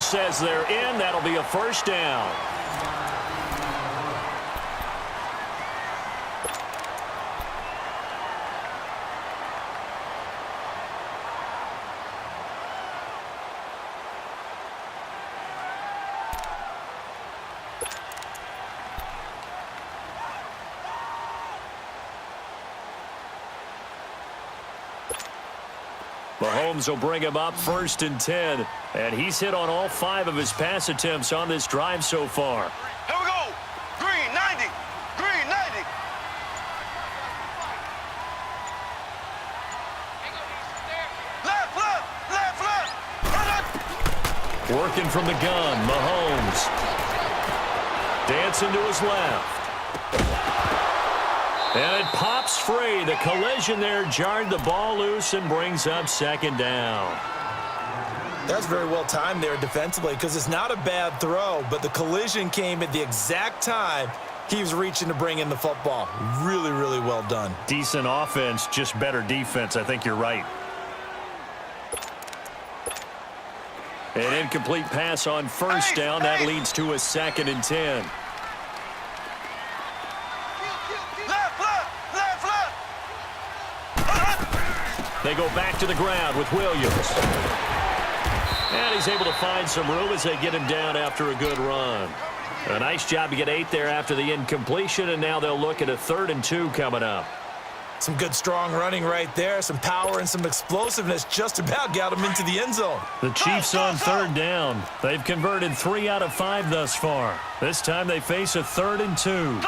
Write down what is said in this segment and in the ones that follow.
says they're in. That'll be a first down. Mahomes will bring him up 1st and 10. And he's hit on all 5 of his pass attempts on this drive so far. Here we go. Green 90. Green 90. Left, left, left, left. Working from the gun, Mahomes. Dancing to his left. And it pops free. The collision there jarred the ball loose and brings up 2nd down. That's very well timed there defensively because it's not a bad throw, but the collision came at the exact time he was reaching to bring in the football. Really, really well done. Decent offense, just better defense. I think you're right. An incomplete pass on 1st down. That leads to a 2nd and 10. They go back to the ground with Williams. And he's able to find some room as they get him down after a good run. A nice job to get 8 there after the incompletion, and now they'll look at a 3rd and 2 coming up. Some good, strong running right there. Some power and some explosiveness just about got him into the end zone. The Chiefs on 3rd down. They've converted 3 out of 5 thus far. This time they face a 3rd and 2.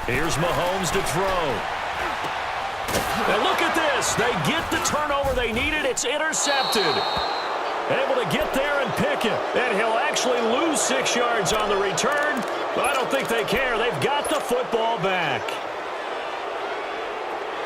Here's Mahomes to throw. And look at this. They get the turnover they needed. It's intercepted. Able to get there and pick it. And he'll actually lose 6 yards on the return. But I don't think they care. They've got the football back.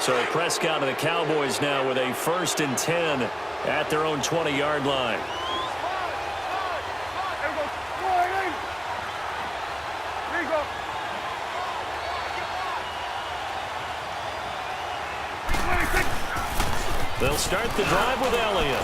So Prescott and the Cowboys now with a 1st and 10 at their own 20-yard line. They'll start the drive with Elliott.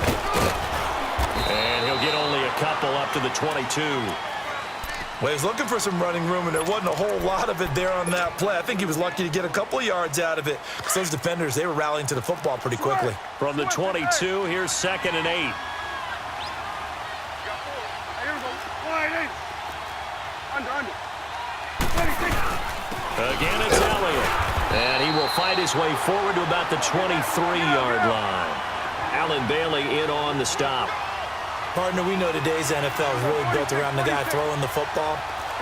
And he'll get only a couple up to the 22. Well, he was looking for some running room, and there wasn't a whole lot of it there on that play. I think he was lucky to get a couple of yards out of it. Because those defenders, they were rallying to the football pretty quickly. From the 22, here's 2nd and 8. Again, it's Elliott. And he will fight his way forward to about the 23-yard line. Allen Bailey in on the stop. Partner, we know today's NFL is really built around the guy throwing the football.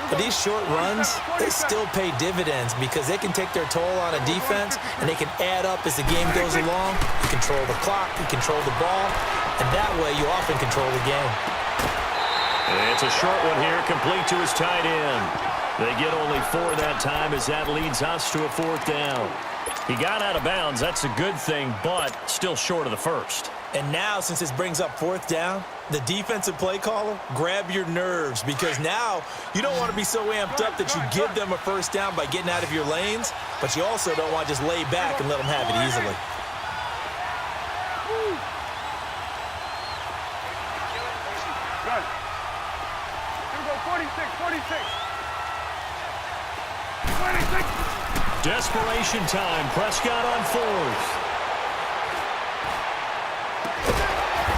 But these short runs, they still pay dividends because they can take their toll on a defense, and they can add up as the game goes along. You control the clock, you control the ball, and that way you often control the game. And it's a short one here, complete to his tight end. They get only 4 that time as that leads us to a 4th down. He got out of bounds. That's a good thing, but still short of the 1st. And now, since this brings up 4th down, the defensive play caller, grab your nerves because now you don't want to be so amped up that you give them a 1st down by getting out of your lanes, but you also don't want to just lay back and let them have it easily. Desperation time. Prescott on 4th.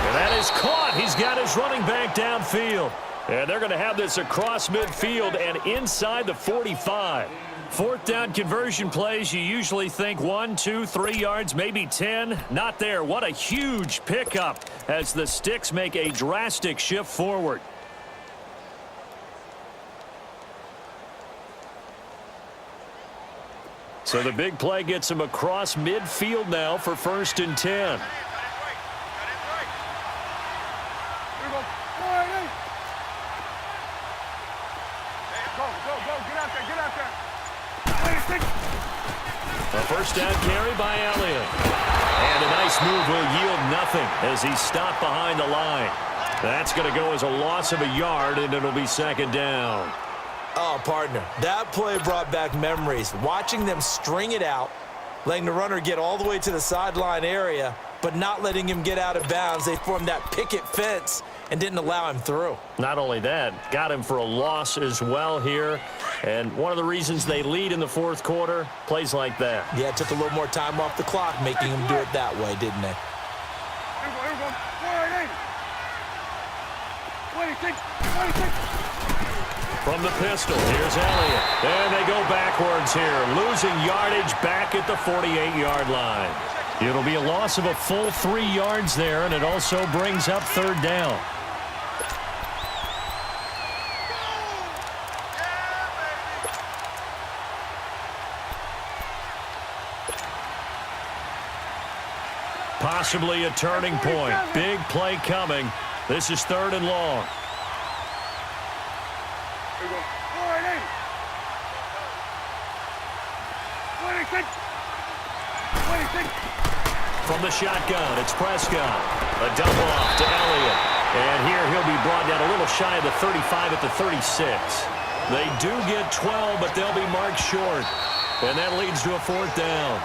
And that is caught. He's got his running back downfield. And they're going to have this across midfield and inside the 45. 4th down conversion plays, you usually think 1, 2, 3 yards, maybe 10. Not there. What a huge pickup as the Sticks make a drastic shift forward. So the big play gets him across midfield now for 1st and 10. A 1st down carry by Elliott. And a nice move will yield nothing as he's stopped behind the line. That's going to go as a loss of a yard, and it'll be 2nd down. Oh, partner, that play brought back memories. Watching them string it out, letting the runner get all the way to the sideline area, but not letting him get out of bounds. They formed that picket fence and didn't allow him through. Not only that, got him for a loss as well here. And one of the reasons they lead in the fourth quarter, plays like that. Yeah, it took a little more time off the clock, making him do it that way, didn't they? Here we go. 26. From the pistol, here's Elliott. And they go backwards here, losing yardage back at the 48-yard line. It'll be a loss of a full 3 yards there, and it also brings up third down. Possibly a turning point. Big play coming. This is third and long. Here we go. 26. From the shotgun, it's Prescott. A dump off to Elliott. And here he'll be brought down a little shy of the 35 at the 36. They do get 12, but they'll be marked short. And that leads to a fourth down.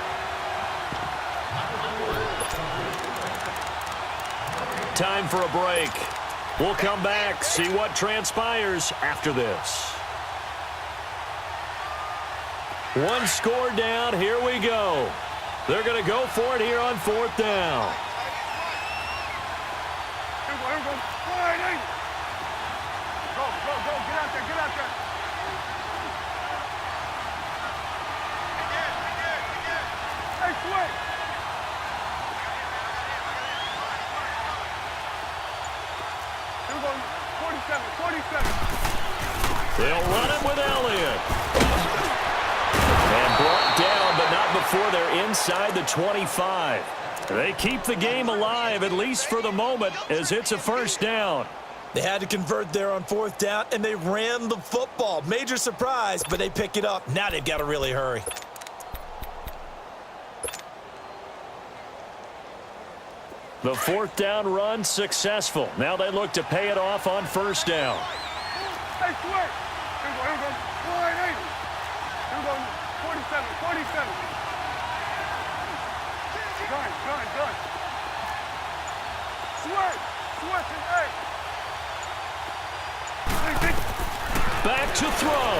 Time for a break. We'll come back, see what transpires after this. One score down. Here we go. They're going to go for it here on fourth down. Here we go. 48. Go. Get out there. Hey, swing. Here we go. 47. They'll run it with Elliott. And brought down, but not before they're inside the 25. They keep the game alive, at least for the moment, as it's a first down. They had to convert there on fourth down, and they ran the football. Major surprise, but they pick it up. Now they've got to really hurry. The fourth down run successful. Now they look to pay it off on first down. Hey, swing. Here we go. 48. Here we go. 47. Done. Switch, hey. Back to throw.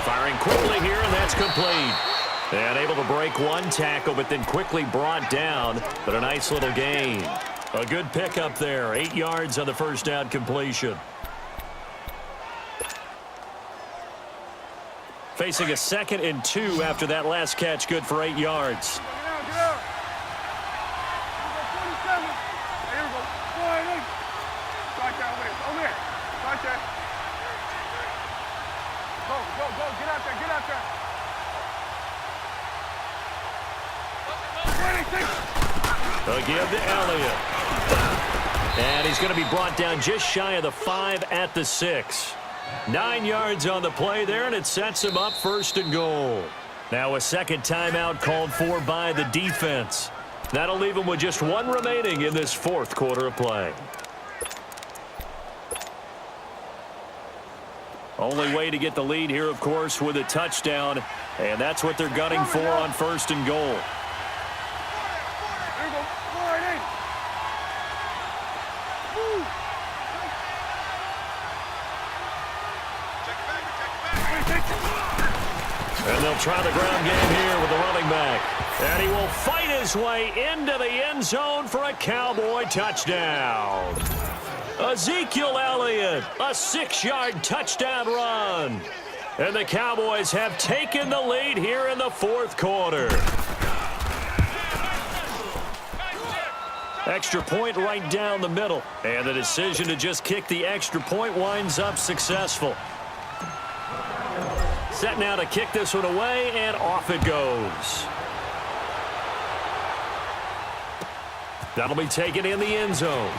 Firing quickly here, and that's complete. And able to break one tackle, but then quickly brought down. But a nice little gain. A good pickup there. 8 yards on the first down completion. Facing a 2nd and 2 after that last catch. Good for 8 yards. Get out. 27. Hey, here we go. 48. Right there, over there. Right there. Go. Get out there. 26. They'll give to Elliott. And he's going to be brought down just shy of the 5 at the 6. 9 yards on the play there, and it sets him up first and goal. Now a second timeout called for by the defense. That'll leave him with just one remaining in this fourth quarter of play. Only way to get the lead here, of course, with a touchdown, and that's what they're gunning for on first and goal. Here we go. 48. Woo. And they'll try the ground game here with the running back. And he will fight his way into the end zone for a Cowboy touchdown. Ezekiel Elliott, a 6-yard touchdown run. And the Cowboys have taken the lead here in the fourth quarter. Extra point right down the middle. And the decision to just kick the extra point winds up successful. Set now to kick this one away, and off it goes. That'll be taken in the end zone.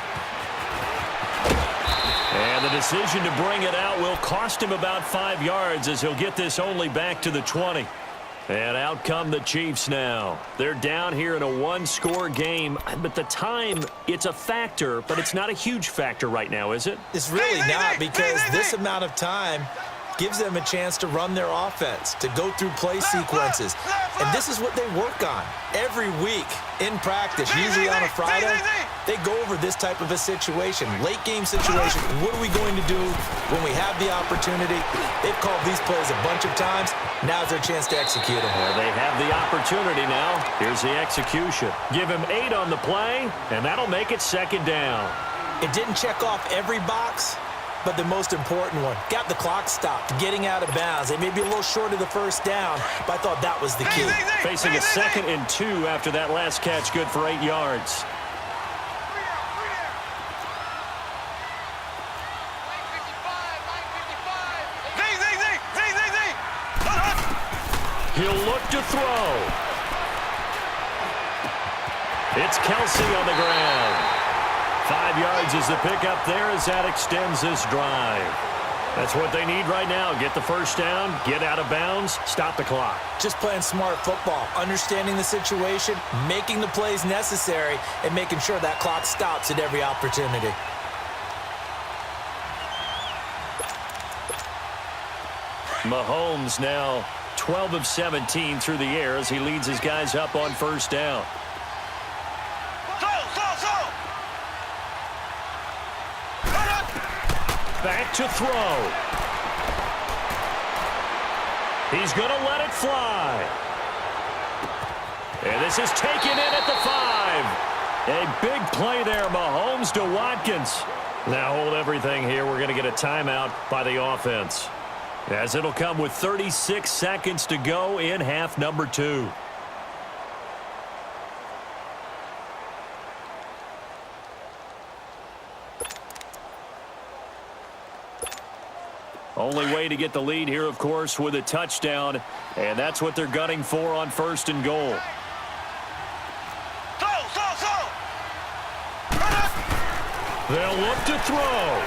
And the decision to bring it out will cost him about 5 yards, as he'll get this only back to the 20. And out come the Chiefs now. They're down here in a one-score game, but the time, it's a factor, but it's not a huge factor right now, is it? It's really not, because this amount of time gives them a chance to run their offense, to go through play sequences. And this is what they work on every week in practice, usually on a Friday. They go over this type of a situation, late game situation. What are we going to do when we have the opportunity? They've called these plays a bunch of times. Now's their chance to execute them. Well, they have the opportunity now. Here's the execution. Give him 8 on the play, and that'll make it second down. It didn't check off every box, but the most important one, got the clock stopped, getting out of bounds. They may be a little short of the first down, but I thought that was the key. Facing a 2nd and 2 after that last catch, good for 8 yards. He'll look to throw. It's Kelsey on the ground. 5 yards is the pickup there as that extends this drive. That's what they need right now. Get the first down, get out of bounds, stop the clock. Just playing smart football, understanding the situation, making the plays necessary, and making sure that clock stops at every opportunity. Mahomes now 12 of 17 through the air as he leads his guys up on first down. Back to throw. He's going to let it fly. And this is taken in at the 5. A big play there, Mahomes to Watkins. Now hold everything here. We're going to get a timeout by the offense, as it'll come with 36 seconds to go in half number 2. Only way to get the lead here, of course, with a touchdown, and that's what they're gunning for on first and goal. They'll look to throw.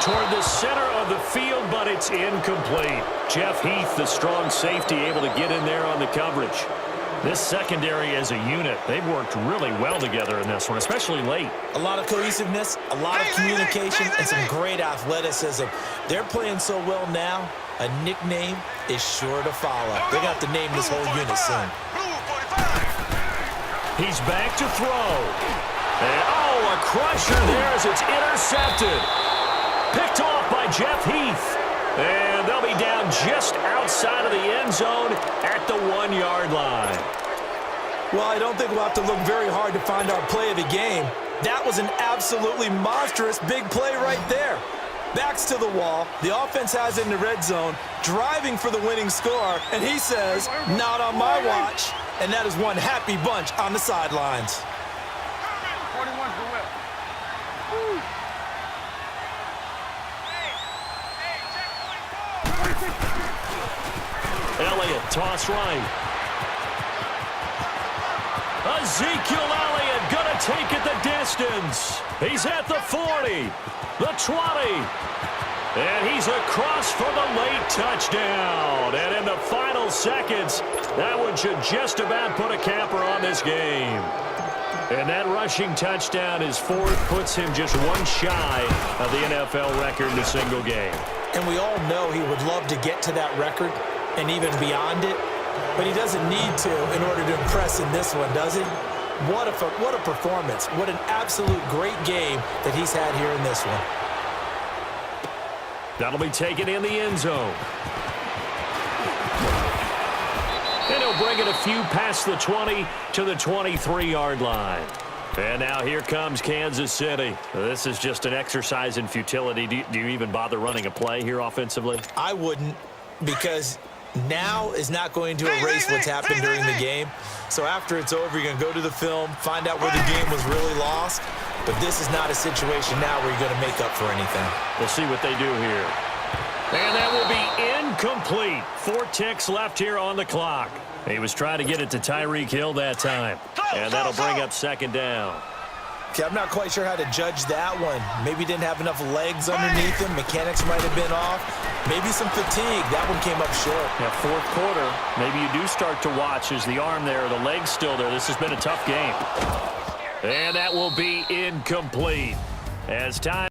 Toward the center of the field, but it's incomplete. Jeff Heath, the strong safety, able to get in there on the coverage. This secondary as a unit, they've worked really well together in this one, especially late. A lot of cohesiveness, a lot of communication, and some great athleticism. They're playing so well now, a nickname is sure to follow. They're going to have to name this whole unit soon. He's back to throw. And, a crusher there as it's intercepted. Picked off by Jeff Heath. And they'll be down just outside of the end zone at the 1-yard line. Well, I don't think we'll have to look very hard to find our play of the game. That was an absolutely monstrous big play right there. Backs to the wall. The offense has it in the red zone, driving for the winning score. And he says, not on my watch. And that is one happy bunch on the sidelines. 41 to the left. Elliott, toss right. Ezekiel Elliott gonna take it the distance. He's at the 40, the 20, and he's across for the late touchdown. And in the final seconds, that one should just about put a capper on this game. And that rushing touchdown, his 4th, puts him just one shy of the NFL record in a single game. And we all know he would love to get to that record and even beyond it, but he doesn't need to in order to impress in this one, does he? What a performance. What an absolute great game that he's had here in this one. That'll be taken in the end zone. And he'll bring it a few past the 20 to the 23-yard line. And now here comes Kansas City. This is just an exercise in futility. Do you even bother running a play here offensively? I wouldn't, because now is not going to erase what's happened during the game. So after it's over, you're going to go to the film, find out where the game was really lost. But this is not a situation now where you're going to make up for anything. We'll see what they do here. And that will be incomplete. 4 ticks left here on the clock. He was trying to get it to Tyreek Hill that time. And that'll bring up second down. Okay, I'm not quite sure how to judge that one. Maybe didn't have enough legs underneath him. Mechanics might have been off. Maybe some fatigue. That one came up short. Yeah, fourth quarter, maybe you do start to watch as the arm there, the leg's still there. This has been a tough game. And that will be incomplete. As time